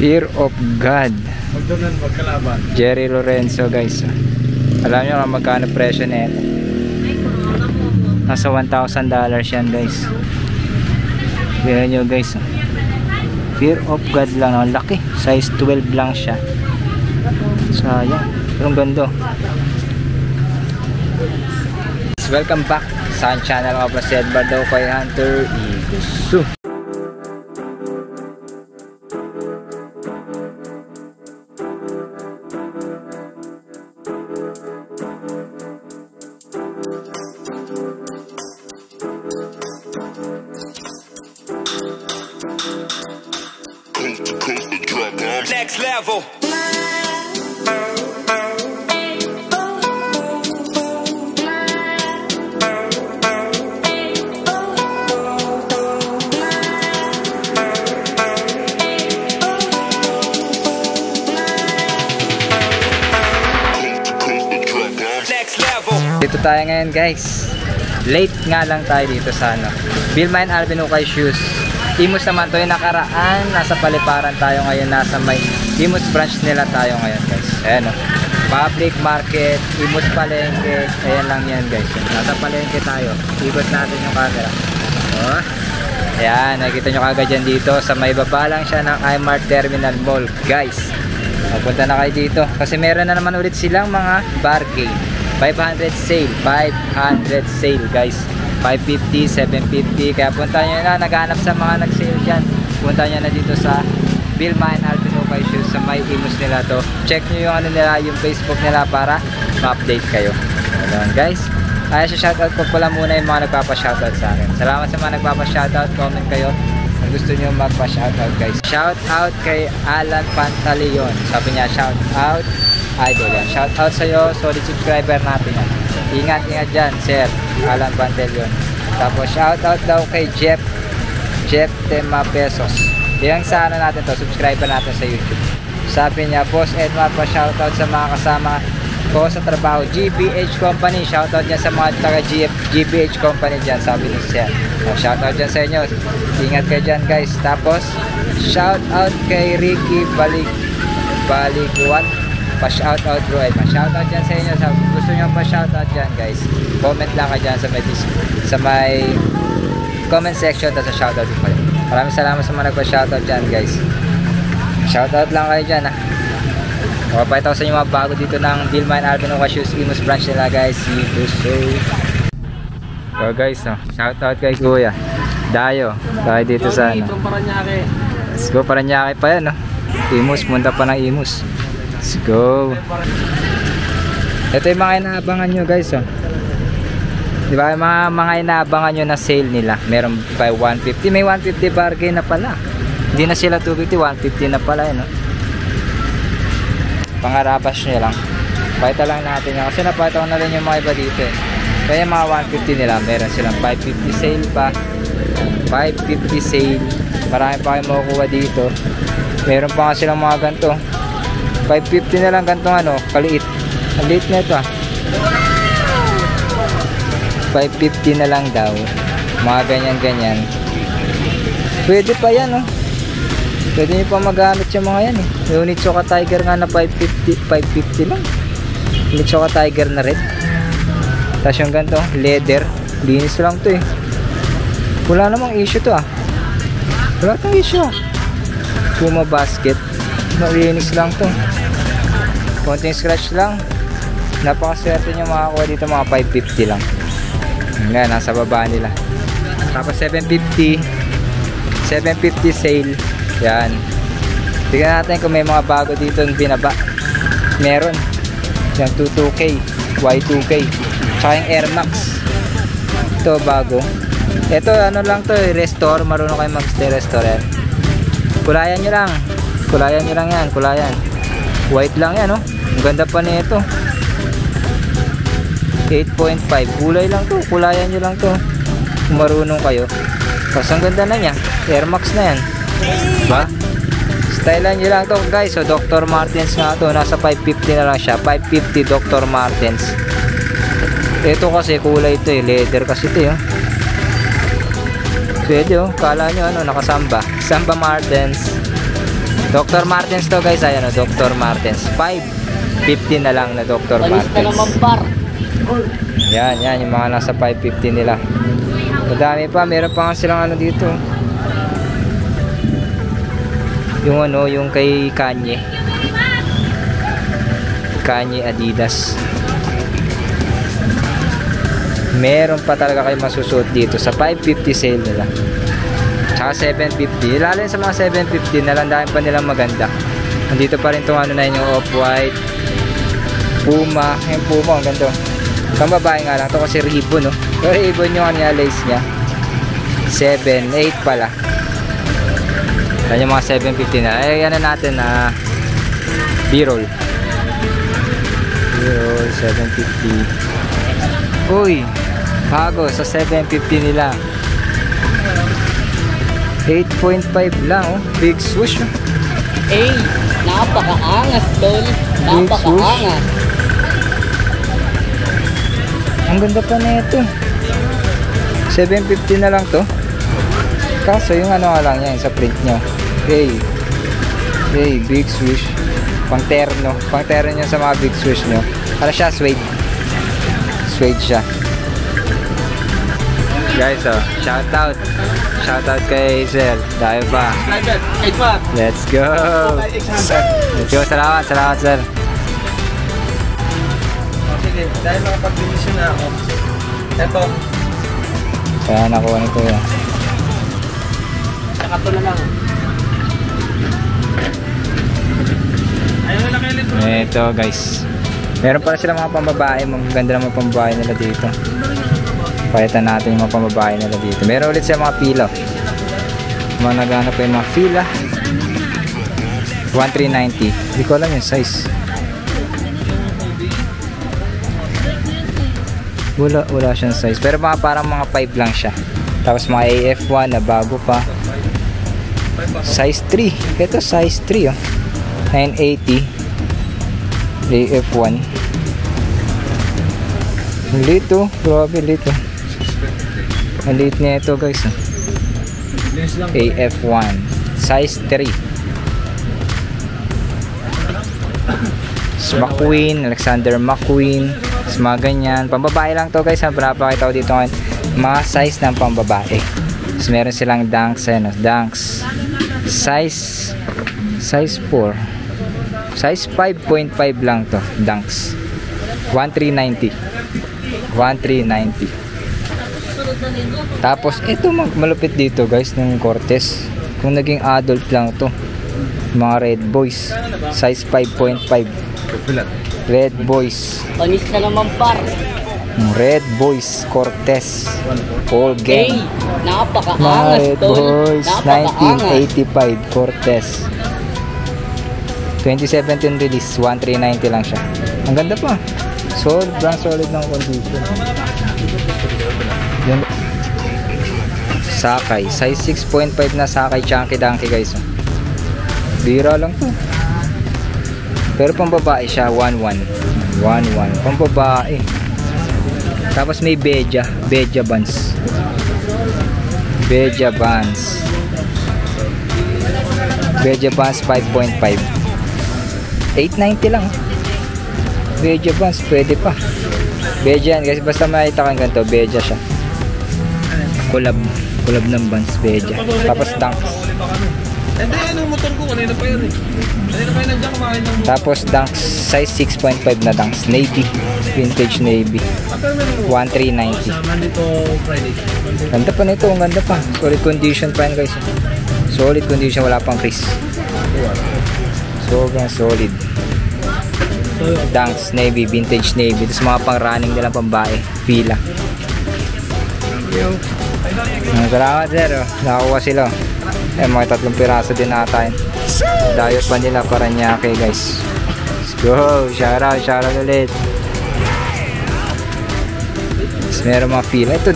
Fear of God. Magdunan, magkalaban. Jerry Lorenzo guys. Alam nyo kung magkano presyo na ito. Nasa $1,000 yan guys. Tignan nyo guys. Fear of God lang. Ang laki. Size 12 lang siya. Sayang. Pero ang ganda. Welcome back sa channel of si Edvardo Koy Hunter Igusu. Next level. Dito tayo ngayon guys. Late nga lang tayo dito sa Vilma and Alvin Ukay Shoes. Imus naman to yung nakaraan. Nasa Paliparan tayo ngayon. Nasa may Imus branch nila tayo ngayon guys. Ayan o. Public market, Imus Palengke. Ayan lang yan guys. Nasa Palengke tayo. Ikot natin yung camera. O. Ayan. Nakikita nyo kagad dyan dito. Sa may baba lang siya ng iMart Terminal Mall guys. Magpunta na kayo dito. Kasi meron na naman ulit silang mga bargain. 500 sale, 500 sale guys. 550, 750. Kaya punta nyo na, naghanap sa mga nag-sale dyan. Punta nyo na dito sa Vilma and Alvin Ukay Shoes. Sa may Imus nila to. Check nyo yung nila, yung Facebook nila para ma-update kayo. Ayan guys. Kaya sa shoutout ko pala muna yung mga nagpapa-shoutout sa akin. Salamat sa mga nagpapa-shoutout. Comment kayo kung gusto nyo magpa-shoutout guys. Shoutout kay Alan Pantaleon. Sabi niya shoutout idol yan. Shoutout sa'yo, solid subscriber natin yan. Ingat dyan, sir Alan Pantaleon. Tapos shoutout daw kay Jeff Tema Pesos. Yung sa natin to, subscriber natin sa YouTube. Sabi niya, Boss Edmar, pa shoutout sa mga kasama ko sa trabaho, GBH Company. Shoutout dyan sa mga taga GBH Company dyan, sabi ni sir. Shoutout dyan sa inyo. Ingat kayo dyan guys. Tapos shoutout kay Ricky Baliguat. Pa-shoutout bro, pa-shoutout dyan sa inyo. Gusto nyo pa-shoutout dyan guys, comment lang ka dyan sa may comment section, tapos sa shoutout ko kayo. Maraming salamat sa mga nagpa-shoutout dyan guys. Shoutout lang kayo dyan ha. Makapahit ako sa inyo mga bago dito ng Vilma and Alvin Ukay Shoes Imus branch nila guys. So guys, shoutout kay Kuya Dayo. Tayo dito sa let's go, Paranaque pa yan Imus, punta pa ng Imus. Let's go. Ito yung mga inaabangan nyo guys Diba yung mga inaabangan nyo na sale nila. Meron by 150. May 150 bargain na pala. Hindi na sila 250, 150 na pala Pangarabas nyo lang. Pakita lang natin yan. Kasi napakita ko na rin yung mga iba dito Kaya yung mga 150 nila, meron silang 550 sale pa. 550 sale. Marami pa kayo makukuha dito. Meron pa nga silang mga ganito. 550 na lang gantong kaliit. Ang liit na ito 550 na lang daw. Mga ganyan. Pwede pa yan Pwede nyo pa magamit yung mga yan Yung Onitsuka Tiger nga na 550 lang. Onitsuka Tiger na red. Tapos yung ganito, leather. Linis lang to Wala namang issue to Wala tong issue Puma basket. Malinis lang to. Konting scratch lang. Napakaswerte nyo makakuha dito, mga 550 lang. Nga, nasa baba nila. Tapos 750 sale. Yan. Tignan natin kung may mga bago dito yung binaba. Meron. Yung 22K, Y2K. Tsaka yung Air Max. Ito bago. Ito lang to restore. Marunong kayo mag-restore yan. Kulayan nyo lang. Kulayan yan. White lang yan Ang ganda pa nito. 8.5. Kulay lang to. Kulayan nyo lang to. Kung marunong kayo. Tapos ang ganda na niya. Air Max na yan. Diba? Stylean nyo lang to guys. So Dr. Martens nga to. Nasa 550 na lang siya. 550 Dr. Martens. Ito kasi kulay ito leather kasi ito Pwede kala nyo nakasamba. Samba Martens. Dr. Martens to guys, ayan o, Dr. Martens. 550 na lang na Dr. Palis na naman Martens. par. Yan, yan, yung mga nasa 550 nila. Madami pa, meron pa nga silang ano dito. Yung ano, yung kay Kanye. Kanye Adidas. Meron pa talaga kayo masusuot dito sa 550 sale nila. Tsaka 750. Lalo sa mga 750 na lang, dahil pa nilang maganda. Nandito pa rin itong ano na yun, yung Off-White, Puma. Yung Puma, ang ganda. Pang babae nga lang. Ito kasi ribbon, no? Pero ribbon yung ano niya, lace niya. 7, 8 pala. Yan yung mga 750 na. Ay, yan na natin na B-roll. B-roll, 750. Uy, bago sa 750 nila. 8.5 lang, oh. Big swoosh, oh. Eh, napakaangas tol. Napakaangas. Ang ganda pa na ito. 750 na lang to. Kaso yung ano nga lang yan sa print nyo. Hey, big swoosh. Pang terno nyo sa mga big swoosh nyo. Ano siya? Suede. Suede siya. Guys, oh, shoutout kay Sir. Tayo pa. Let's go. Let's go. Salamat Sir. Sige, dahil makapag-finish na ako. Eto. Kaya nakuha nito yan. Saka to na lang. Ayun na kayo nito. Ito guys. Meron pala sila mga pambabae. Maganda naman pambabae nila dito. Pakitan natin yung mga pambabae nila dito. Meron ulit sila mga pila. Mga naghanap pa yung mga fila. 1,390. Hindi ko alam yung size. Wala siyang size. Pero mga parang mga 5 lang siya. Tapos mga AF1 na bago pa. Size 3. Ito size 3, oh. 980. AF1. Lito. Grabe lito. Ang liit niya ito guys, oh. AF1. Size 3. McQueen. Alexander McQueen. Mga ganyan. Pambabae lang to guys. Napakita ko dito ngayon. Mga size ng pambabae. So, meron silang Dunks. Ano, Dunks. Size 4. Size 5.5 lang to. Dunks. 1,390. 1,390. Tapos ito malupit dito guys ng Cortez. Kung naging adult lang to. Mga Red Boys. Size 5.5. Red Boys. Panis na naman par. Red Boys Cortez. All Eh, gang. Mga napakaangas Red tol. Boys Napakaangas. 1985 Cortez. 2017 release. 1,390 lang siya. Ang ganda pa. Solid ng condition. Yan. Sakay. Size 6.5 na Sakay Chunky Donkey guys. Bira lang to. Pero pang babae siya, 1.1. 1.1. Pang babae. Tapos may Beja Vans. Beja Vans 5.5. 890 lang. Beja Vans, pwede pa. Beja yan, kasi basta makita kang ganito, Beja siya. Collab ng Vans, Beja. Tapos Dunks. Hindi, yung motor ko, kanina pa yun eh. Kanina pa yun nandiyan kumain ng motor. Tapos Dunks, size 6.5 na Dunks. Navy. Vintage Navy. 1,390. Sama dito Friday. Ganda pa nito, ang ganda pa. Solid condition pa yan guys. Solid condition, wala pang crease. Sobrang solid. Dunks, Navy, Vintage Navy. Tapos mga pang running nilang pambae. Pila. Salamat sir, oh. Nakakuha sila. Mga 3 piraso din ata yun. Dayo pa nila Paranaque guys. Let's go. Shoutout ulit. Tapos meron mga pila. Ito,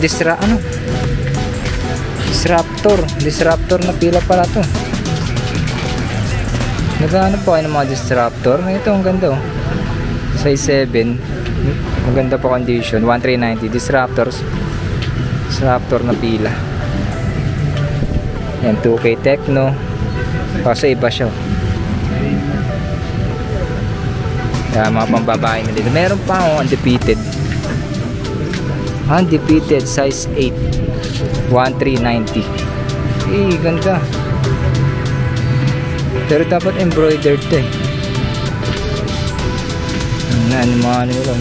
Disruptor na pila pala to. Naghahanap pa kayo ng mga Disruptor. Ito, ang ganda oh. Size 7. Maganda pa condition. 1,390. Disruptor na pila. Yan, 2K Techno. Kaso iba siya. Kaya mga pambabae na dito. Meron pa oh, undefeated. Undefeated size 8. 1390. Ganda. Pero dapat embroidered to eh.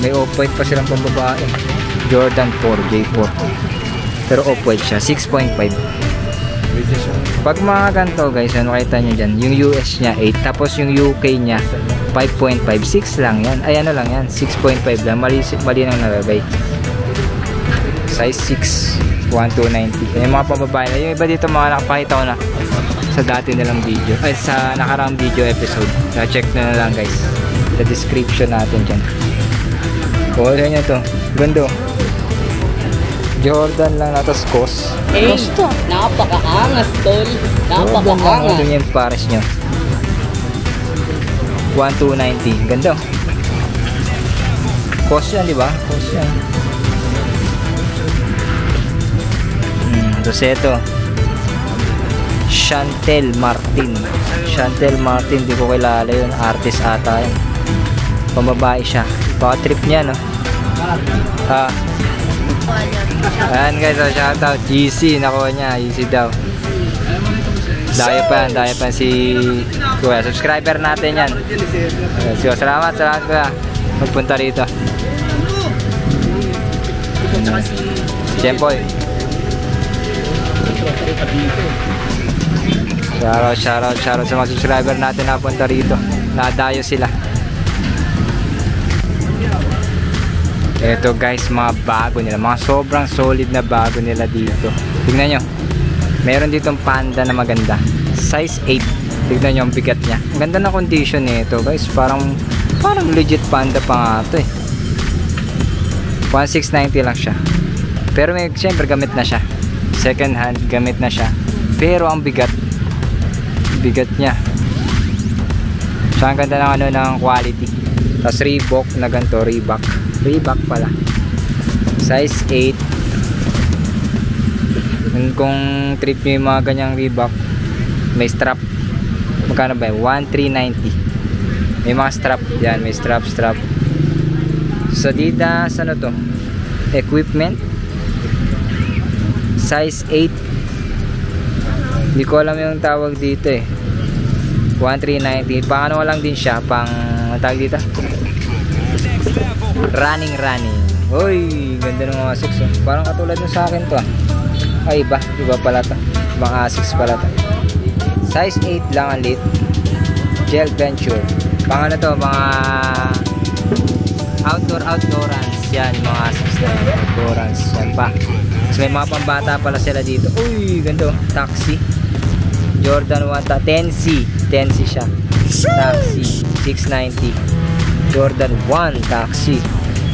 May off-white pa silang pambabae. Jordan 4 J4. Pero off-white siya, 6.5. Pag mga ganito guys, ano makita nyo dyan, yung US nya 8, tapos yung UK nya 5.5, 6 lang yan. Ay ano lang yan, 6.5 lang. Mali nang nalagay. Size 6, 1290. Yung mga pambabae na, yung iba dito mga nakapakita ko na sa dati nilang video, ay sa nakaraang video episode. Check na lang guys sa description natin dyan. O, ano nyo to, ganda. Jordan lang natas cost. Napakaangas tol. Napakaangas. Ito yung pares nyo. 1290. Ganda. Cost yan, di ba? Cost yan. Tapos ito. Chantel Martin. Chantel Martin, di ko kilala yun. Artist ata yun. Pambabae siya. Baka trip niya, no? Ayan guys, so shoutout GC, nakuha niya, GC daw. Daya pa si Kuya, subscriber natin yan. So, salamat Kuya, magpunta rito. Jempoy. Shoutout sa mga subscriber natin na punta rito. Nadayo sila. Ito guys, mga bago nila, mga sobrang solid na bago nila dito. Tignan nyo, meron ditong Panda na maganda, size 8. Tignan nyo ang bigat nya, ang ganda na condition nito guys, parang legit Panda pa nga ito eh. 1690 lang siya, pero siyempre gamit na siya, second hand, gamit na siya, pero ang bigat nya. So ang ganda ng ano, ng quality. Tapos Reebok na ganito, Reebok pala, size 8. Kung trip nyo yung mga ganyang Reebok, may strap. Magkano ba yun? 1390. May mga strap yan, may strap. So Adidas, ano to, equipment, size 8. Hindi ko alam yung tawag dito eh. 1390. Pang ano lang din siya, pang ang tawag dito, running. Uy, ganda ng mga Asics oh. Parang katulad nung sa akin to ah. Ay iba pala to, mga Asics pala to. Size 8 lang ang lit. Gel Venture. Pang ano to, mga outdoorance yan, mga Asics na outdoorance yan pa. So may mga pambata pala sila dito. Uy, ganda oh. Taxi Jordan 1 10C siya. Taxi 690. Jordan 1 Taxi,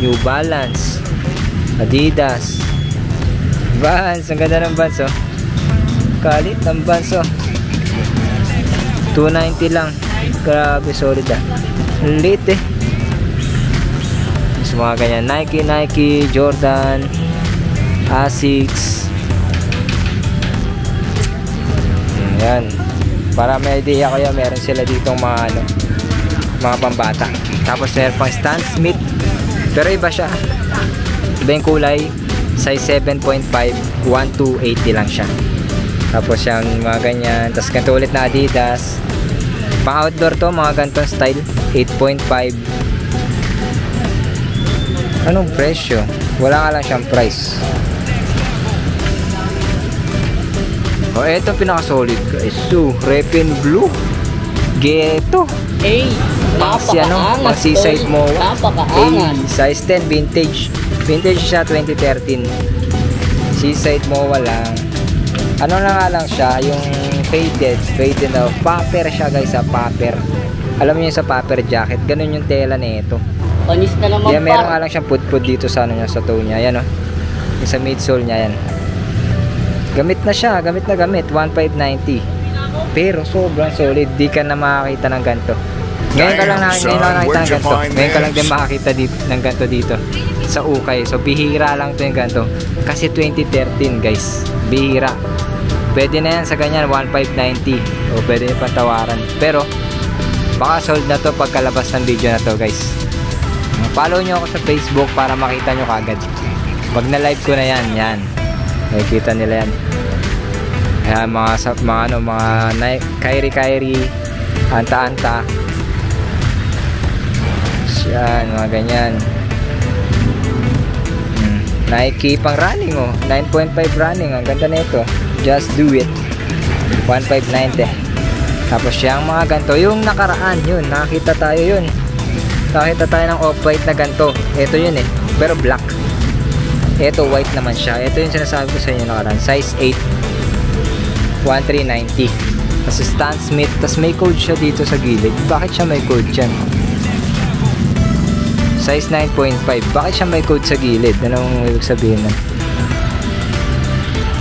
New Balance, Adidas, Vans. Ang ganda ng Vans oh. Kalit ng Vans oh. 290 lang. Grabe, solid ah. Late eh. So mga ganyan, Nike, Jordan, Asics. Yan. Para may idea kayo, meron sila ditong mga pambata. Tapos meron pang Stan Smith, pero iba siya, iba yung kulay. Size 7.5, 1280 lang siya. Tapos yung mga ganyan. Tapos ganito ulit na Adidas, pang outdoor to, mga ganitong style. 8.5. Anong presyo? Wala nga lang siyang price. O eto pinaka solid guys. So Repin Blue Ghetto. Pang seaside mo. Size 10, vintage siya, 2013. Seaside mo lang. Ano na nga lang siya, yung faded na paper siya guys, sa paper. Alam niyo yung sa paper jacket, ganun yung tela nito. Panis na naman. Meron nga lang siyang put dito sa ano niya, sa toe niya. Yan oh. Yung sa midsole niya yan. Gamit na siya, gamit 1590. Pero sobrang solid, di ka na makakita ng ganito. Ngayon ka lang nakakita ng ganito. Ngayon ka lang din makakita dito, ng ganito dito sa ukay. So bihira lang to yung ganito. Kasi 2013 guys, bihira. Pwede na yan sa ganyan, 1590. O pwede nyo patawaran. Pero baka sold na to pagkalabas ng video na to guys. Follow nyo ako sa Facebook para makita nyo kagad. Pag na-live ko na yan, yan. Nakikita nila yan. Ayan, mga kairi-kairi, anta-anta. Yan, mga ganyan. Nike pang running, oh. 9.5 running. Ang ganda na ito. Just do it. 1,590. Tapos yung mga ganito, yung nakaraan, yun. Nakakita tayo yun. Nakakita tayo ng off-white na ganito. Ito yun eh. Pero black. Ito white naman siya. Ito yung sinasabi ko sa inyo nakaraan. Size 8. 1,390. Tapos Stan Smith. Tapos may code siya dito sa gilid. Bakit siya may code dyan? Size 9.5. Bakit siya may code sa gilid? Anong ibig sabihin na?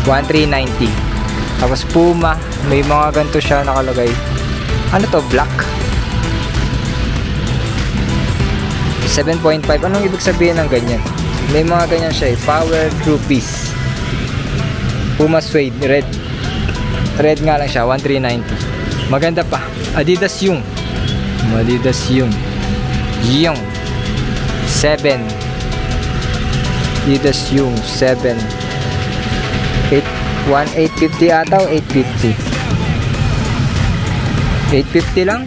1,390. Tapos Puma. May mga ganito siya nakalagay. Ano to? Black. 7.5. Anong ibig sabihin ng ganyan? May mga ganyan siya eh. Power True Peace. Puma Suede. Red. Red nga lang siya. 1,390. Maganda pa. Adidas Yung. Adidas Yung. Yung. 7. Adidas Yung. 7. 1,850 ata o 850? 850 lang?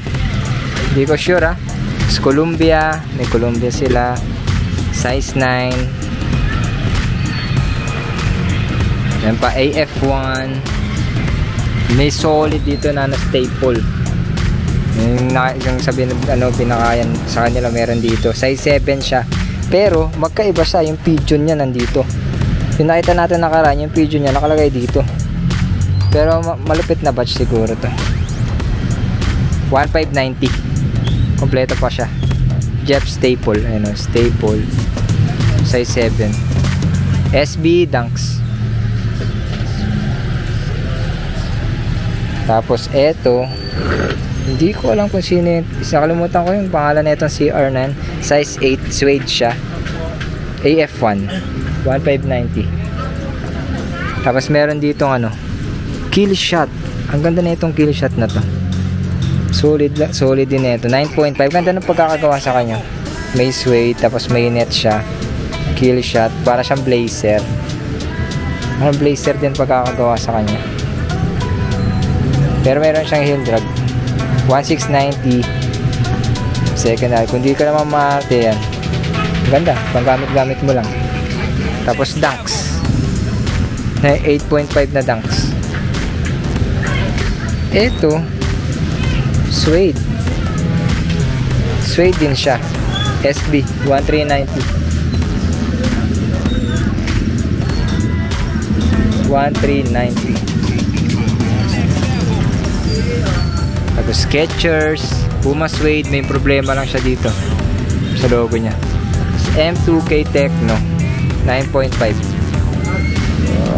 Hindi ko sure ah. Columbia. May Columbia sila. Size 9. Yan pa. AF1. May solid dito na staple. Yung sabihin ano pinakayan sa kanila meron dito. Size 7 siya. Pero magkaiba siya. Yung pigeon niya nandito. Yung nakita natin nakaraan, yung pigeon niya nakalagay dito. Pero malupit na batch siguro to. 1,590. Kompleto pa siya. Jeff Staple. Ano, Staple. Size 7. SB Dunks. Tapos eto, hindi ko alam kung sino yun. Nakalimutan ko yung pangalan na itong CR9. Size 8. Suede siya. AF1. 1,590. Tapos meron ditong ano, kill shot. Ang ganda na itong kill shot na to. Solid din ito. 9.5. Ganda ng pagkakagawa sa kanya. May suede, tapos may net siya. Kill shot. Para siyang blazer. Ang blazer din pagkakagawa sa kanya. Pero meron siyang heel drag. 1,690. Second hand. Kung di ka naman maarte yan. Ganda. Panggamit-gamit mo lang. Tapos Dunks. 8.5 na Dunks. Ito Suede. Suede din siya. SB 1,390. 1,390. Tapos Skechers, Puma Suede. May problema lang siya dito sa logo niya. M2K Techno 9.5.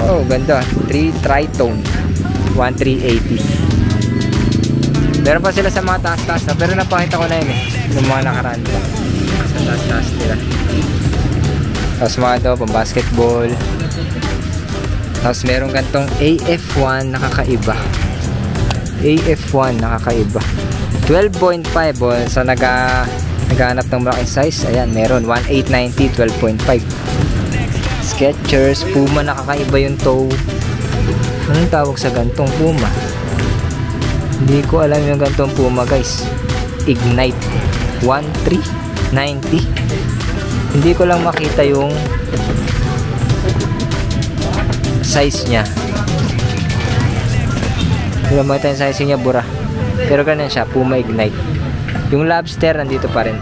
Oh, ganda. 3 Tritone 1,380. Meron pa sila sa mga taas-taas na, pero napakita ko na yun eh yung mga nakaraan pa sa taas-taas nila. Tapos mga ito pang basketball. Tapos meron gantong AF1 nakakaiba. AF1 nakakaiba 12.5 oh, so naghahanap ng malaking size. Ayan, meron 1,890 12.5. Skechers, Puma nakakaiba yung toe. Anong tawag sa gantong Puma? Hindi ko alam yung gantong Puma guys. Ignite 1,390. Hindi ko lang makita yung size niya. Wala makita yung size niya, bura. Pero ganun siya, Puma Ignite. Yung Lobster nandito pa rin.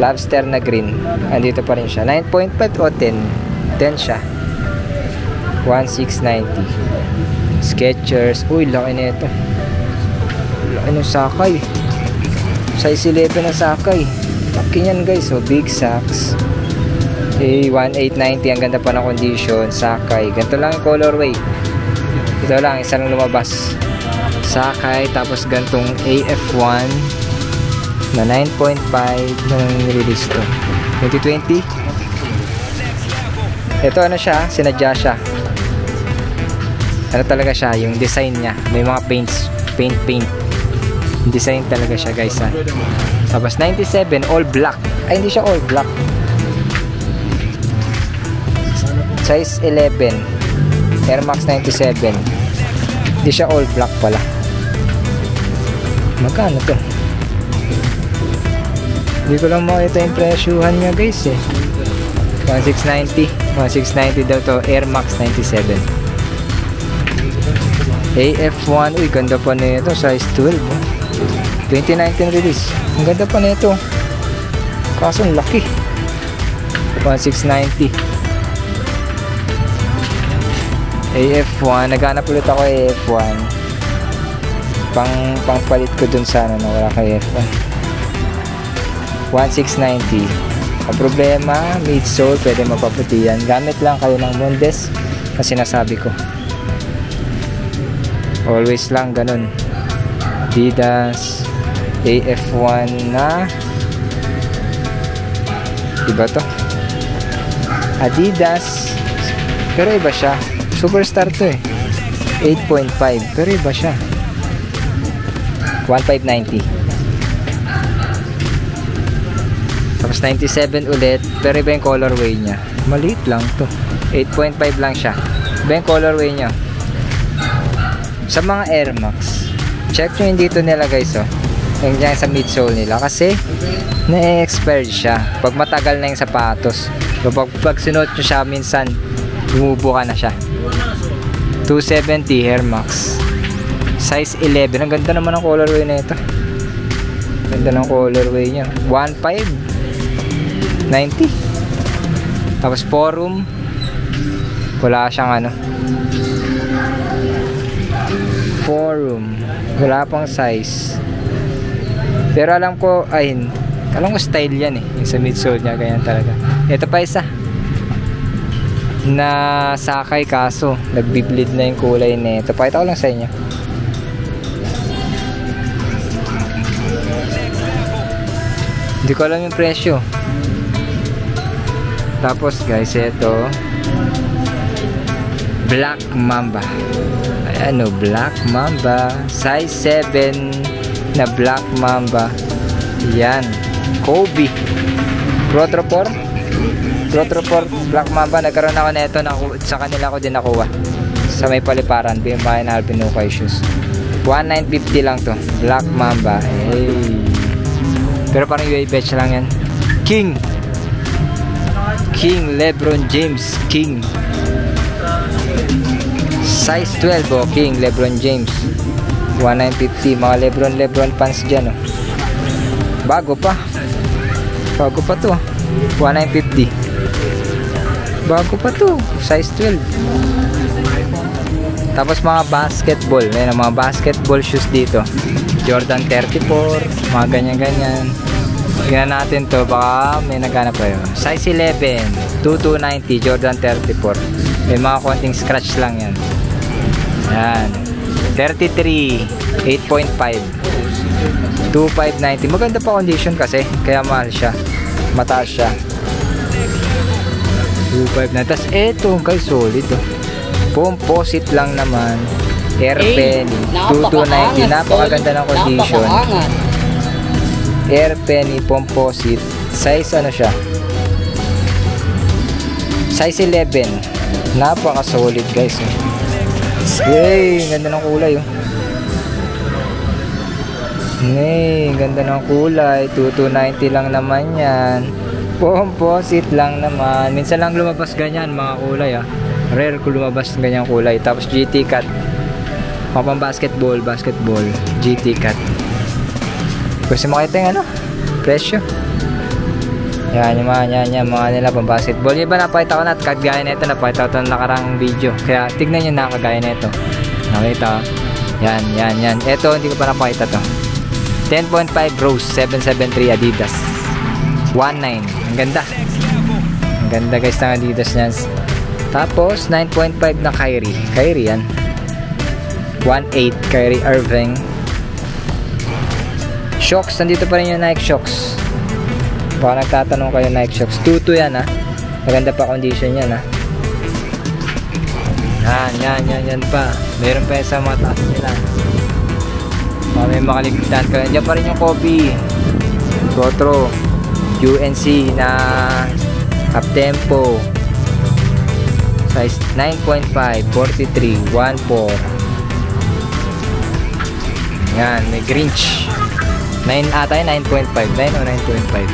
Lobster na green nandito pa rin siya. 9.5 o 10. 10 siya. 1,690. Skechers. Uy, laki na ito. Laki ng Sakay. Size 11 na Sakay. Laki yan guys. So big socks. 1,890. Ang ganda pa ng condition. Sakay. Ganito lang yung colorway. Ito lang. Isa lang lumabas. Sakay. Tapos gantong AF1 na 9.5 na nililist to. 2020. Ito ano siya, sinadya siya. Ano talaga siya, yung design niya. May mga paint. Design talaga siya guys ha. Tapos 97, all black. Ay, hindi siya all black. Size 11. Air Max 97. Hindi siya all black pala. Magkano to? Hindi ko lang makita yung presyuhan niya guys eh. 1690. 1690 daw to. Air Max 97. AF1. Uy, ganda pa nito. Size 12. 2019 release. Ang ganda pa nito. Kaso ang laki. 1690. AF1. Naghanap ulit ako AF1. Pangpalit ko dun sa ano na wala kay AF1. 1690. Ang problema, midsole, pwede mapaputi yan. Gamit lang kayo ng Mondes na sinasabi ko. Always lang ganun. Adidas AF1 na iba to. Adidas, pero iba siya. Superstar to eh. 8.5, pero iba siya. 1590. Tapos 97 ulit, pero iba yung colorway niya. Maliit lang to. 8.5 lang siya. Iba yung colorway niya. Sa mga Air Max, check nyo yung dito nila guys, oh. Yung dyan sa midsole nila. Kasi, na-expire siya. Pag matagal na yung sapatos. So, pag sinuot nyo siya, minsan, bumubuka na siya. 270 Air Max. Size 11. Ang ganda naman ng colorway na ito. Ganda ng colorway niya. 1590. Tapos Forum, wala siyang ano. Forum, wala pang size. Pero alam ko, alam ko style yan eh. Yung sa midsole niya, ganyan talaga. Ito pa isa. Na sakay kaso, nagbiblid na yung kulay nito. Pakita ko lang sa inyo. Hindi ko alam yung presyo. Tapos guys, ito Black Mamba. Ayan o, Black Mamba. Size 7 na Black Mamba. Yan. Kobe. Protropor. Protropor Black Mamba. Nagkaroon ako na ito. Sa kanila ko din nakuha. Sa may paliparan. Binbayan na Alvin Ukay shoes. 1950 lang to. Black Mamba. Hey. Pero parang UA batch lang yan. King Lebron James. King size 12 oh. King Lebron James 1950. Mga Lebron pants dyan oh. Bago pa to 1950. Bago pa to. Size 12. Tapos mga basketball. Ayan, mga basketball shoes dito. Jordan 34. Mga ganyan-ganyan. Tingnan natin to. Baka may naghanap pa yun. Size 11. 2290. Jordan 34. May mga konting scratch lang yan. Ayan. 33. 8.5. 2590. Maganda pa condition kasi. Kaya mahal siya. Mataas siya. 25 na. Tapos eto guys, solid oh. Composite lang naman. Air Penny 2290. Napakaganda ng condition. Air Penny composite. Size ano siya? Size 11. Napaka solid guys oh. Yay, ganda ng kulay oh. Yay, ganda ng kulay. 2290 lang naman yan. Composite lang naman. Minsan lang lumabas ganyan mga kulay ah. Rare ko lumabas ganyan kulay. Tapos GT cut. Mga pang basketball GT cut. Kasi makita yung ano presyo. Yan yung mga nila pang basketball. Yung iba napakita ko na at kagaya na ito. Napakita ko ito nakarang video. Kaya tignan nyo na kagaya na ito. Nakita yan. Ito hindi ko pa napakita to. 10.5 Rose 773 Adidas 19. Ang ganda guys ng Adidas niyan. Tapos 9.5 na Kyrie yan. 18 Kyrie Irving. Shocks, nandito pa rin yung Nike Shocks. Baka nagtatanong kayo, Nike Shocks 22 yan ha. Maganda pa condition yan ha. Yan pa. Meron pa sa mga taas nila. May makaligtan ka. Diyan pa rin yung Kobe Protro UNC na half tempo. Size 9.5, 43, 1.4. Yan, may Grinch. 9 ata yun, 9.5. 9 o 9.5.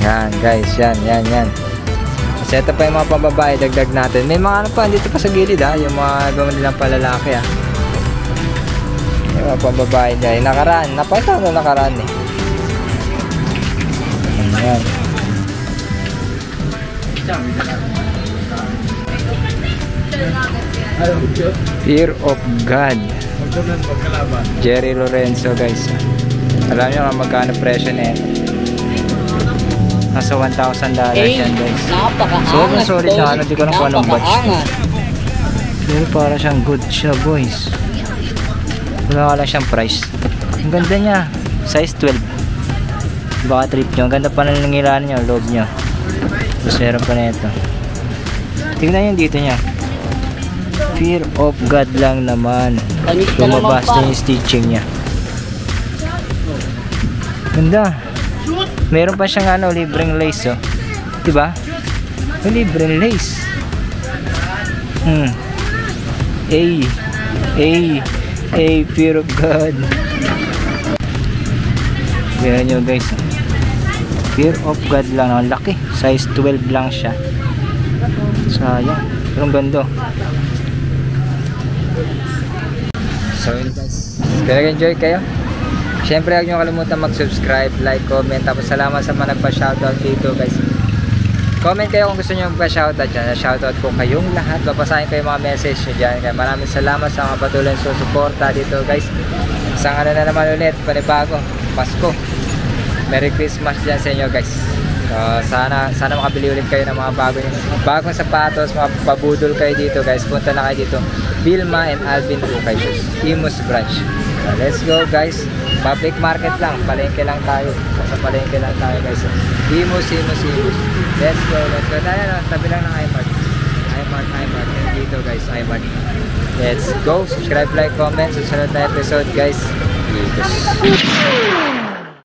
Yan guys, yan. Kasi ito pa yung mga pambabae, dagdag natin. May mga ano pa, dito pa sa gilid ha. Yung mga gawin nilang palalaki ha. Yung mga pambabae niya. Yung nakaraan, napakita ko na nakaraan eh. Yan. Fear of God. Jerry Lorenzo guys. Alam nyo nga magkano presyo na ito. Nasa $1,000 yan guys. Napakaangas, Sorry tol. na ano, di ko lang kung anong batch. Napakaangas. Pero para siyang good siya boys. Wala ka lang siyang price. Ang ganda niya. Size 12. Baka trip nyo. Ang ganda pa ng nangilaan niya. Loob niya. Tapos meron pa na ito. Tignan yung dito niya. Fear of God lang naman. Lumabas na yung stitching niya. Ganda. Meron pa siyang ano, libreng lace oh. Diba? May libreng lace. Fear of God. Yan nyo guys. Fear of God lang naman. Laki. Size 12 lang siya. Sayang. Pero ang ganda. So yun guys. Kaya nag-enjoy kayo. Siyempre huwag nyo kalimutan mag-subscribe, like, comment. Tapos salamat sa mga nagpa-shoutout dito guys. Comment kayo kung gusto nyo magpa-shoutout dyan. Shoutout po kayong lahat. Babasahin ko yung mga message nyo dyan. Kaya maraming salamat sa mga patuloy na susuporta dito guys. Isang ano na naman ulit, panibago, Pasko. Merry Christmas dyan sa inyo guys. So, sana makabili ulit kayo ng mga bagong sapatos, mga pabudol kayo dito guys. Punta na kayo dito. Vilma and Alvin Ukay Shoes, Imus branch. So, let's go guys. Public market lang, palengke lang tayo. Sa palengke lang tayo guys. Imus. Let's go. Tayo na, tabi lang ng iMart. iMart. Dito guys, iMart. Let's go. Subscribe, like, comment. Susunod na episode guys. Dito.